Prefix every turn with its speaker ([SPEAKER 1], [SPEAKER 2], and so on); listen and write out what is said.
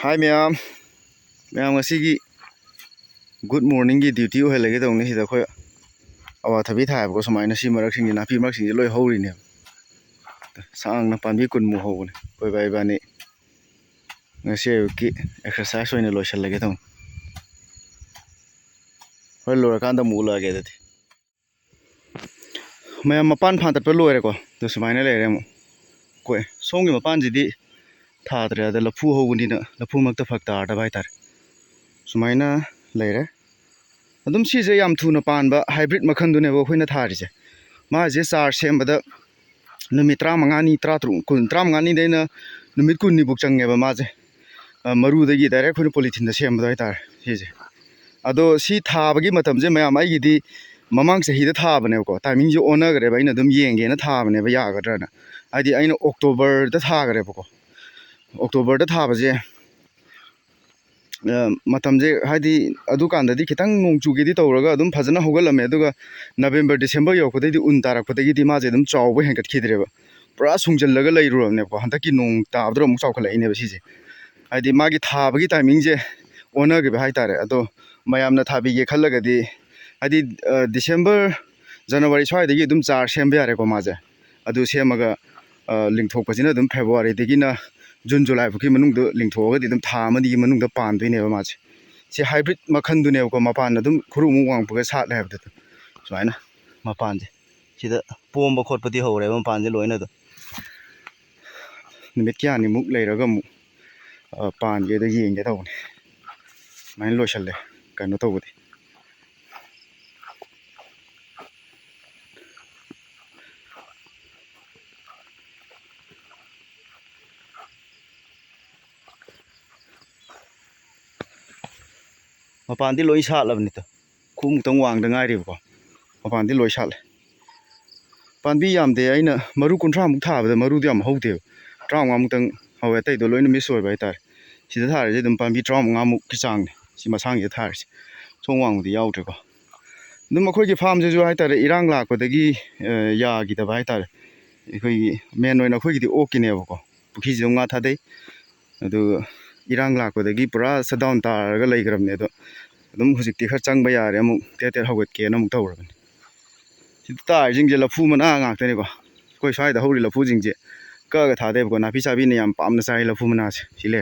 [SPEAKER 1] Hi ma'am. Ma'am ngasigi good morning gi duty o helage tong ni sida khoi awa thabi thai ko sumaina si marak sing na pi marak sing loi hori ne sang na pan bi kun mu ho ne koi bai ba ni ngasi ki exercise oina loi shal lage tong hoi lora kan da mu la ge dati ma'am mapan phan ta pe loi re ko to sumaina le re mo koi songi mapan ji di tha dre da lafu ho gun ni na lafu mak ta phak ta da bai tar sumaina leire adum si je yam thuna pan ba hybrid makhan du ne bo khoina thari je ma je char sem bada numit 35 ni 35 ni deina numit kun ni buk change ba ma je maru da gi direct khoina polythene da sem ba tar si je ado si tha ba gi matam je mayam ai gi di mamang se hi da tha ba ne ko timing je ona gare ba ina dum yeng ge na tha ba ne ba ya ga dra na ai di aina october da tha gare ba ko october da tha ba je matamje haidi adu kan dadi kitang nong chu gi di tawraga adum phajana hogalame aduga November December yokudai di un tarak pudagi di ma je dum chawba henkat khidreba pura sungjal laga leiruamne ko handaki nong tabdro mu chawkhala ine basi je haidi magi thabagi timing je ona ge hai tare ado mayamna thabi ge khallaga di haidi December January swai dagi dum char sembe yare ko ma je adu semaga lingthok pasina dum February dagi na June July phuki manung do lingthoga di dum tha ma di manung da pan doi ne ba ma che si hybrid makhan du ne ko ma pan na dum khuru mu wang puga sat le habda to suaina ma pan je sida pom ba khot pati hore ma pan je loina do nimit kya ni muk leiraga mu pan ge da yeng ge taw ne main lo shal le kanu taw budi mapan di loi sat labni to khum tang wang da ngai ri ko mapan di loi sat le pan bi yam de aina maru kunthra muk tha ba maru di am haude 35 muk tang hawe tai do loina mi soi bai tar sida thar je dum pan bi 35 muk ki chang ne si ma sang je thar chong wang di yaw tre ko dum ma khoi gi farm je ju hai tar irang la ko dagi ya gi da bai tar khoi men oina khoi gi di ok ki ne ba ko pukhi je nga tha dei adu irang la ko dagi pura shutdown tar ga lei gram ne do dum hujik ti khar chang ba ya re mu te hawet ke na mu taw ra si ta jing je la phu man a ngak te ne ko koi sai da hori la phu jing je ka ga tha de ko na phi sa bi ne yam pam na sai la phu mana si le